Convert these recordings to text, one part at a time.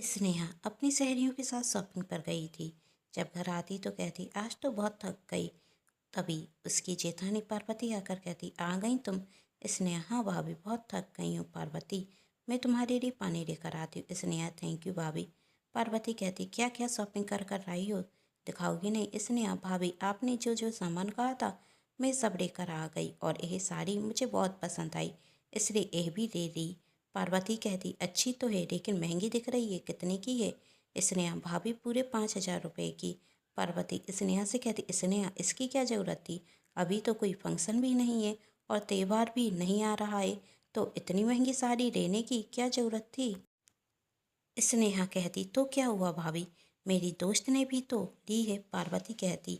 स्नेहा अपनी सहेलियों के साथ शॉपिंग पर गई थी। जब घर आती तो कहती आज तो बहुत थक गई। तभी उसकी जेठानी पार्वती आकर कहती आ गई तुम। स्नेहा हाँ भाभी बहुत थक गई हूँ पार्वती। मैं तुम्हारे लिए पानी लेकर आती हूँ। स्नेहा थैंक यू भाभी। पार्वती कहती क्या क्या शॉपिंग कर कर आई हो, दिखाओगी नहीं। स्नेहा भाभी आपने जो जो सामान कहा था मैं सब लेकर आ गई और यह साड़ी मुझे बहुत पसंद आई, इसलिए यह भी ले ली। पार्वती कहती अच्छी तो है लेकिन महंगी दिख रही है, कितने की है। स्नेहा भाभी पूरे 5,000 रुपये की। पार्वती स्नेहा से कहती स्नेहा इसकी क्या ज़रूरत थी, अभी तो कोई फंक्शन भी नहीं है और त्यौहार भी नहीं आ रहा है, तो इतनी महंगी साड़ी लेने की क्या ज़रूरत थी। स्नेहा कहती तो क्या हुआ भाभी, मेरी दोस्त ने भी तो ली है। पार्वती कहती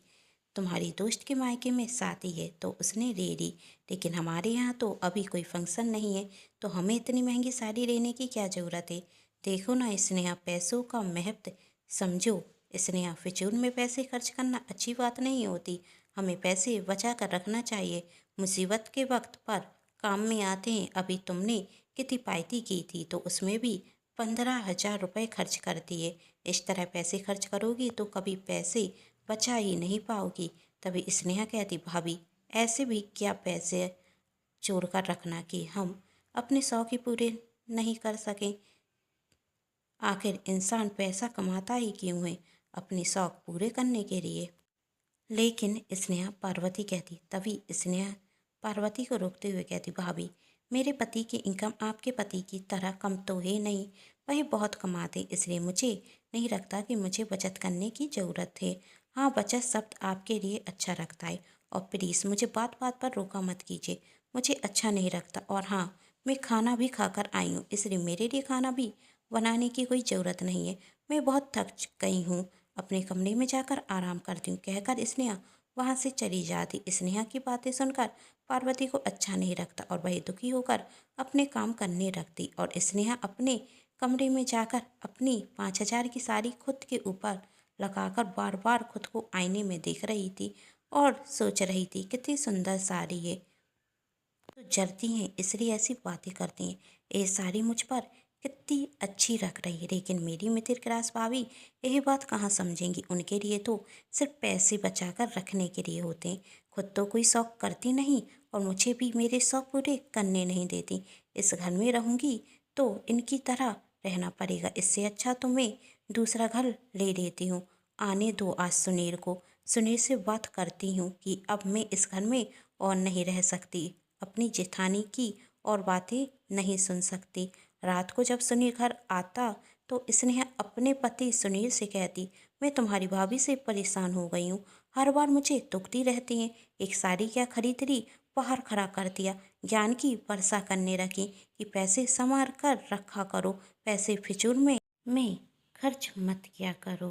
तुम्हारी दोस्त के मायके में शादी है तो उसने ले ली, लेकिन हमारे यहाँ तो अभी कोई फंक्शन नहीं है, तो हमें इतनी महंगी साड़ी लेने की क्या ज़रूरत है। देखो ना स्नेहा पैसों का महत्व समझो। स्नेहा फिजूल में पैसे खर्च करना अच्छी बात नहीं होती, हमें पैसे बचा कर रखना चाहिए, मुसीबत के वक्त पर काम में आते हैं। अभी तुमने कितनी पार्टी की थी तो उसमें भी 15,000 रुपये खर्च कर दिए। इस तरह पैसे खर्च करोगी तो कभी पैसे बचा ही नहीं पाओगी। तभी स्नेहा कहती भाभी ऐसे भी क्या पैसे जोड़ कर रखना कि हम अपने शौक ही पूरे नहीं कर सकें। आखिर इंसान पैसा कमाता ही क्यों है, अपने शौक पूरे करने के लिए। लेकिन स्नेहा पार्वती कहती तभी स्नेहा पार्वती को रोकते हुए कहती भाभी मेरे पति की इनकम आपके पति की तरह कम तो है नहीं, वही बहुत कमाते, इसलिए मुझे नहीं लगता कि मुझे बचत करने की ज़रूरत है। हाँ बचत शब्द आपके लिए अच्छा लगता है, और प्लीज़ मुझे बात बात पर रोका मत कीजिए, मुझे अच्छा नहीं लगता। और हाँ मैं खाना भी खाकर आई हूँ, इसलिए मेरे लिए खाना भी बनाने की कोई ज़रूरत नहीं है। मैं बहुत थक गई हूँ, अपने कमरे में जाकर आराम करती हूँ, कहकर स्नेहा वहाँ से चली जाती। स्नेहा की बातें सुनकर पार्वती को अच्छा नहीं लगता और वही दुखी होकर अपने काम करने लगती। और स्नेहा अपने कमरे में जाकर अपनी 5,000 की साड़ी खुद के ऊपर लगाकर बार बार खुद को आईने में देख रही थी और सोच रही थी कितनी सुंदर साड़ी है। तो जलती हैं इसलिए ऐसी बातें करती हैं, ये साड़ी मुझ पर कितनी अच्छी लग रही है, लेकिन मेरी मिथिल क्लास भाभी यही बात कहाँ समझेंगी। उनके लिए तो सिर्फ पैसे बचा कर रखने के लिए होते हैं, खुद तो कोई शौक करती नहीं और मुझे भी मेरे शौक पूरे करने नहीं देती। इस घर में रहूँगी तो इनकी तरह रहना पड़ेगा, इससे अच्छा तो मैं दूसरा घर ले लेती हूँ। आने दो आज सुनील को, सुनील से बात करती हूँ कि अब मैं इस घर में और नहीं रह सकती, अपनी जेठानी की और बातें नहीं सुन सकती। रात को जब सुनील घर आता तो स्नेहा अपने पति सुनील से कहती मैं तुम्हारी भाभी से परेशान हो गई हूँ, हर बार मुझे टोकती रहती हैं, एक साड़ी क्या खरीद ली, बाहर खड़ा कर दिया, ज्ञान की वर्षा करने रखी कि पैसे संभाल कर रखा करो, पैसे फिजूल में खर्च मत किया करो।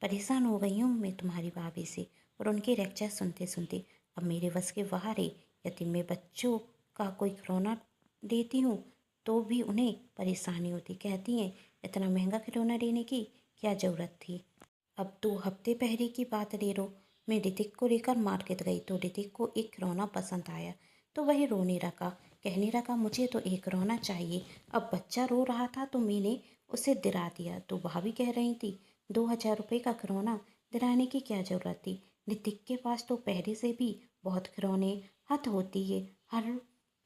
परेशान हो गई हूँ मैं तुम्हारी भाभी से और उनके लेक्चर सुनते सुनते, अब मेरे बस के बाहर है। यदि मैं बच्चों का कोई खिलौना देती हूँ तो भी उन्हें परेशानी होती, कहती हैं इतना महंगा खिलौना लेने की क्या ज़रूरत थी। अब 2 हफ्ते पहले की बात ले लो, मैं ऋतिक को लेकर मार्केट गई तो ऋतिक को एक खिलौना पसंद आया तो वही रोने लगा, कहने लगा मुझे तो एक खिलौना चाहिए। अब बच्चा रो रहा था तो मैंने उसे दिला दिया, तो भाभी कह रही थी 2,000 रुपये का खिलौना दिलाने की क्या ज़रूरत थी, ऋतिक के पास तो पहले से भी बहुत खिलौने, हद होती है हर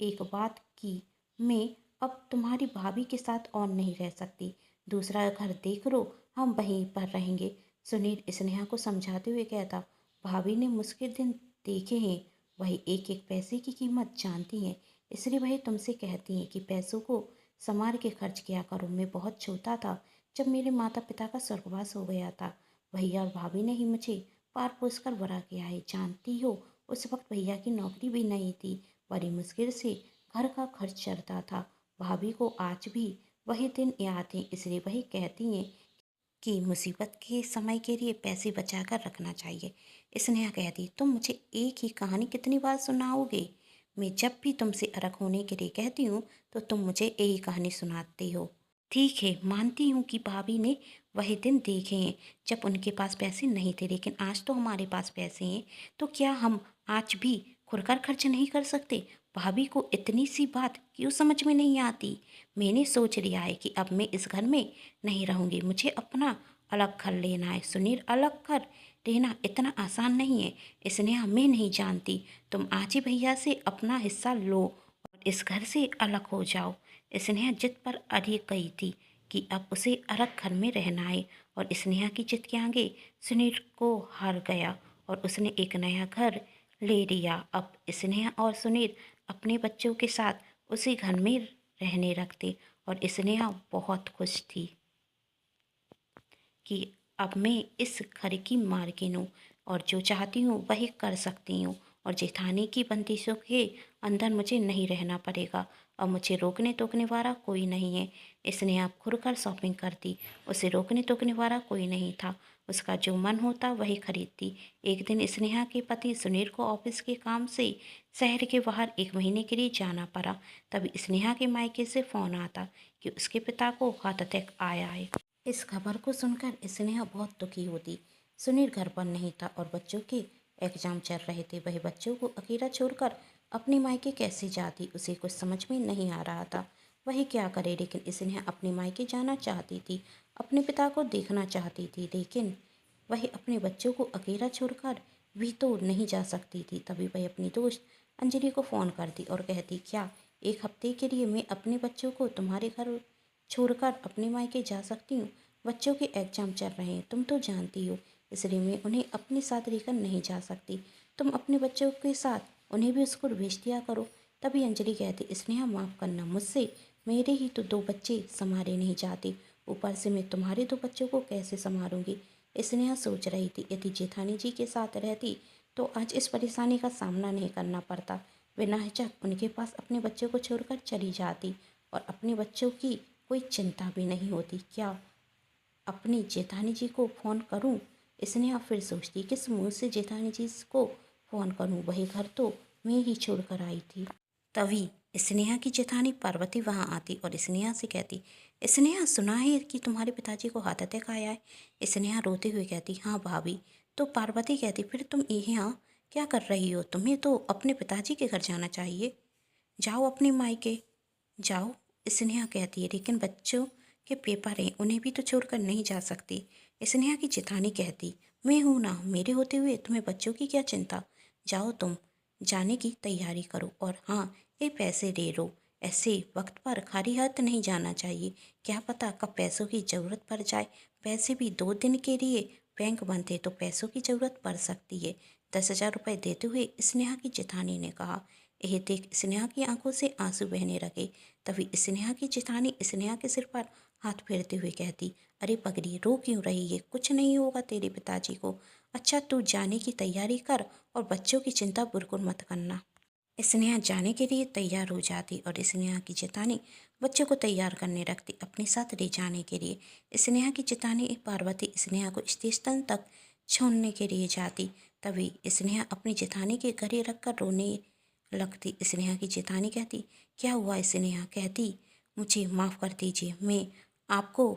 एक बात की। मैं अब तुम्हारी भाभी के साथ और नहीं रह सकती, दूसरा घर देख लो, हम वहीं पर रहेंगे। सुनील स्नेहा को समझाते हुए कहता भाभी ने मुश्किल दिन देखे हैं, वही एक एक पैसे की कीमत जानती हैं, इसलिए वही तुमसे कहती हैं कि पैसों को संभाल के खर्च किया करो। मैं बहुत छोटा था जब मेरे माता पिता का स्वर्गवास हो गया था, भैया और भाभी ने ही मुझे पार पोस कर बड़ा किया है, जानती हो उस वक्त भैया की नौकरी भी नहीं थी, बड़ी मुश्किल से घर का खर्च चलता था। भाभी को आज भी वही दिन याद हैं, इसलिए वही कहती हैं कि मुसीबत के समय के लिए पैसे बचा कर रखना चाहिए। स्नेहा कहती तुम मुझे एक ही कहानी कितनी बार सुनाओगे, मैं जब भी तुमसे अलग होने के लिए कहती हूँ तो तुम मुझे यही कहानी सुनाती हो। ठीक है मानती हूँ कि भाभी ने वही दिन देखे हैं जब उनके पास पैसे नहीं थे, लेकिन आज तो हमारे पास पैसे हैं, तो क्या हम आज भी खुलकर खर्च नहीं कर सकते? भाभी को इतनी सी बात क्यों समझ में नहीं आती? मैंने सोच लिया है कि अब मैं इस घर में नहीं रहूँगी, मुझे अपना अलग घर लेना है। सुनील, अलग घर लेना इतना आसान नहीं है स्नेहा, मैं नहीं जानती। तुम आज ही भैया से अपना हिस्सा लो और इस घर से अलग हो जाओ। स्नेहा जिद पर अड़ी गई थी कि अब उसे अलग घर में रहना है और स्नेहा की जिद के आगे सुनील को हार गया और उसने एक नया घर ले लिया। अब स्नेहा और सुनील अपने बच्चों के साथ उसी घर में रहने लगते और स्नेहा बहुत खुश थी कि अब मैं इस घर की मालकिन हूँ और जो चाहती हूँ वही कर सकती हूँ और जेठानी की बंदिशों के अंदर मुझे नहीं रहना पड़ेगा। अब मुझे रोकने टोकने वाला कोई नहीं है। इसने अब खुलकर शॉपिंग कर दी, उसे रोकने टोकने वाला कोई नहीं था। उसका जो मन होता वही खरीदती। एक दिन स्नेहा के पति सुनील को ऑफिस के काम से शहर के बाहर 1 महीने के लिए जाना पड़ा। तभी स्नेहा के मायके से फ़ोन आता कि उसके पिता को हार्ट अटैक आया है। इस खबर को सुनकर स्नेहा बहुत दुखी होती। सुनील घर पर नहीं था और बच्चों के एग्जाम चल रहे थे। वह बच्चों को अकेला छोड़कर अपने मायके कैसे जाती, उसे कुछ समझ में नहीं आ रहा था। वह क्या करे, लेकिन स्नेहा अपने मायके जाना चाहती थी, अपने पिता को देखना चाहती थी, लेकिन वह अपने बच्चों को अकेला छोड़कर भी तो नहीं जा सकती थी। तभी वह अपनी दोस्त अंजलि को फ़ोन करती और कहती, क्या 1 हफ्ते के लिए मैं अपने बच्चों को तुम्हारे घर छोड़कर अपने मायके जा सकती हूँ? बच्चों के एग्जाम चल रहे हैं, तुम तो जानती हो, इसलिए मैं उन्हें अपने साथ लेकर नहीं जा सकती। तुम अपने बच्चों के साथ उन्हें भी स्कूल भेज दिया करो। तभी अंजलि कहती, स्नेहा माफ़ करना, मुझसे मेरे ही तो 2 बच्चे संभाले नहीं जाते, ऊपर से मैं तुम्हारे 2 बच्चों को कैसे संभालूंगी। स्नेहा सोच रही थी, यदि जेठानी जी के साथ रहती तो आज इस परेशानी का सामना नहीं करना पड़ता। बिना हिचक उनके पास अपने बच्चों को छोड़कर चली जाती और अपने बच्चों की कोई चिंता भी नहीं होती। क्या अपनी जेठानी जी को फ़ोन करूं? स्नेहा फिर सोचती, किस मुंह से जेठानी जी को फ़ोन करूं, वही घर तो मैं ही छोड़कर आई थी। तभी स्नेहा की जेठानी पार्वती वहां आती और स्नेहा से कहती, स्नेहा सुना है कि तुम्हारे पिताजी को हार्ट अटैक आया है। स्नेहा रोते हुए कहती, हाँ भाभी। तो पार्वती कहती, फिर तुम यहाँ क्या कर रही हो? तुम्हें तो अपने पिताजी के घर जाना चाहिए, जाओ अपने मायके जाओ। स्नेहा कहती है, लेकिन बच्चों के पेपर हैं, उन्हें भी तो छोड़कर नहीं जा सकती। स्नेहा की जेठानी कहती, मैं हूं ना, मेरे होते हुए तुम्हें बच्चों की क्या चिंता। जाओ, तुम जाने की तैयारी करो और हाँ, ये पैसे ले लो। ऐसे वक्त पर खाली हाथ नहीं जाना चाहिए, क्या पता कब पैसों की ज़रूरत पड़ जाए। वैसे भी 2 दिन के लिए बैंक बंद है तो पैसों की ज़रूरत पड़ सकती है। 10,000 रुपये देते हुए स्नेहा की जेठानी ने कहा। यह देख स्नेहा की आंखों से आंसू बहने लगे। तभी स्नेहा की जेठानी स्नेहा के सिर पर हाथ फेरते हुए कहती, अरे पगली, रो क्यों रही है? कुछ नहीं होगा तेरे पिताजी को। अच्छा, तू जाने की तैयारी कर और बच्चों की चिंता बिल्कुल मत करना। स्नेहा जाने के लिए तैयार हो जाती और स्नेहा की जेठानी बच्चों को तैयार करने रखती अपने साथ ले जाने के लिए। स्नेहा की जेठानी पार्वती स्नेहा को स्टेशन तक छोड़ने के लिए जाती। तभी स्नेहा अपनी जेठानी के गले रखकर रोने लगती। स्नेहा की जेठानी कहती, क्या हुआ स्नेहा? कहती, मुझे माफ़ कर दीजिए, मैं आपको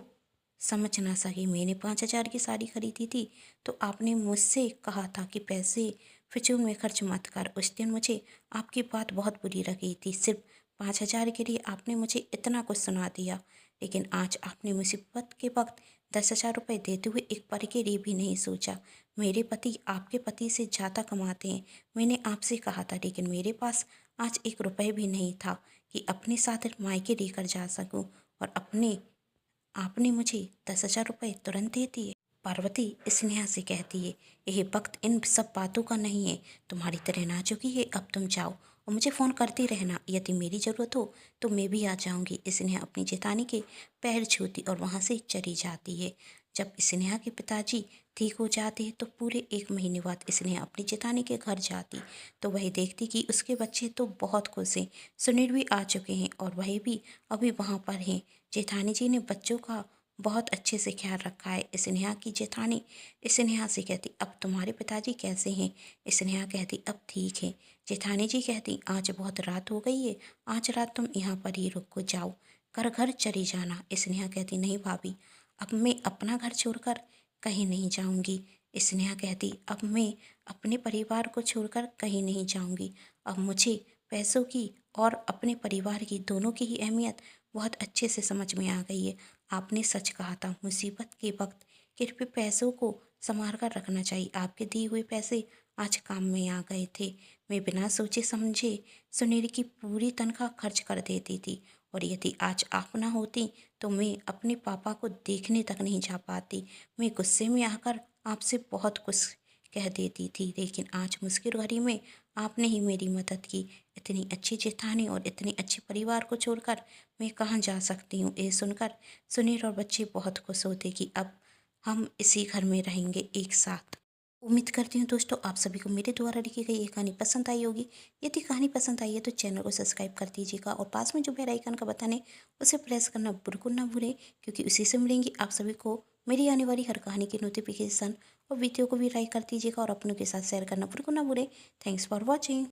समझ ना सकी। मैंने 5,000 की साड़ी खरीदी थी तो आपने मुझसे कहा था कि पैसे फिजूल में खर्च मत कर। उस दिन मुझे आपकी बात बहुत बुरी लगी थी। सिर्फ 5,000 के लिए आपने मुझे इतना कुछ सुना दिया, लेकिन आज आपने मुसीबत के वक्त 10,000 रुपये देते हुए एक पल के लिए भी नहीं सोचा। मेरे पति आपके पति से ज़्यादा कमाते हैं, मैंने आपसे कहा था, लेकिन मेरे पास आज 1 रुपये भी नहीं था कि अपने साथ मायके लेकर जा सकूं और आपने मुझे 10,000 रुपये तुरंत दे दिए। पार्वती स्नेहा से कहती है, यह वक्त इन सब बातों का नहीं है, तुम्हारी तरह ना चुकी है। अब तुम जाओ और मुझे फ़ोन करती रहना, यदि मेरी ज़रूरत हो तो मैं भी आ जाऊंगी। स्नेहा अपनी जेठानी के पैर छूती और वहाँ से चली जाती है। जब स्नेहा के पिताजी ठीक हो जाते हैं तो पूरे 1 महीने बाद स्नेहा अपनी जेठानी के घर जाती तो वह देखती कि उसके बच्चे तो बहुत खुश हैं। सुनील भी आ चुके हैं और वह भी अभी वहाँ पर हैं। जेठानी जी ने बच्चों का बहुत अच्छे से ख्याल रखा है। स्नेहा की जेठानी स्नेहा से कहती, अब तुम्हारे पिताजी कैसे हैं? स्नेहा कहती, अब ठीक है। जेठानी जी कहती, आज बहुत रात हो गई है, आज रात तुम यहाँ पर ही रुको, जाओ घर घर चली जाना। स्नेहा कहती, नहीं भाभी, अब मैं अपना घर छोड़कर कहीं नहीं जाऊंगी। स्नेहा कहती, अब मैं अपने परिवार को छोड़कर कहीं नहीं जाऊंगी। अब मुझे पैसों की और अपने परिवार की दोनों की ही अहमियत बहुत अच्छे से समझ में आ गई है। आपने सच कहा था, मुसीबत के वक्त कृपया पैसों को संभाल कर रखना चाहिए। आपके दिए हुए पैसे आज काम में आ गए थे। मैं बिना सोचे समझे सुनील की पूरी तनख्वाह खर्च कर देती थी, और यदि आज आप ना होती तो मैं अपने पापा को देखने तक नहीं जा पाती। मैं गुस्से में आकर आपसे बहुत कुछ कह देती थी, लेकिन आज मुश्किल घड़ी में आपने ही मेरी मदद की। इतनी अच्छी जेठानी और इतने अच्छे परिवार को छोड़कर मैं कहाँ जा सकती हूँ। ये सुनकर सुनील और बच्चे बहुत खुश होते कि अब हम इसी घर में रहेंगे एक साथ। उम्मीद करती हूँ दोस्तों आप सभी को मेरे द्वारा लिखी गई ये कहानी पसंद आई होगी। यदि कहानी पसंद आई है तो चैनल को सब्सक्राइब कर दीजिएगा और पास में जो बेल आइकन का बटन है उसे प्रेस करना बिल्कुल ना भूलें, क्योंकि उसी से मिलेंगी आप सभी को मेरी आने वाली हर कहानी की नोटिफिकेशन। और वीडियो को भी लाइक कर दीजिएगा और अपनों के साथ शेयर करना बिल्कुल ना भूलें। Thanks for watching.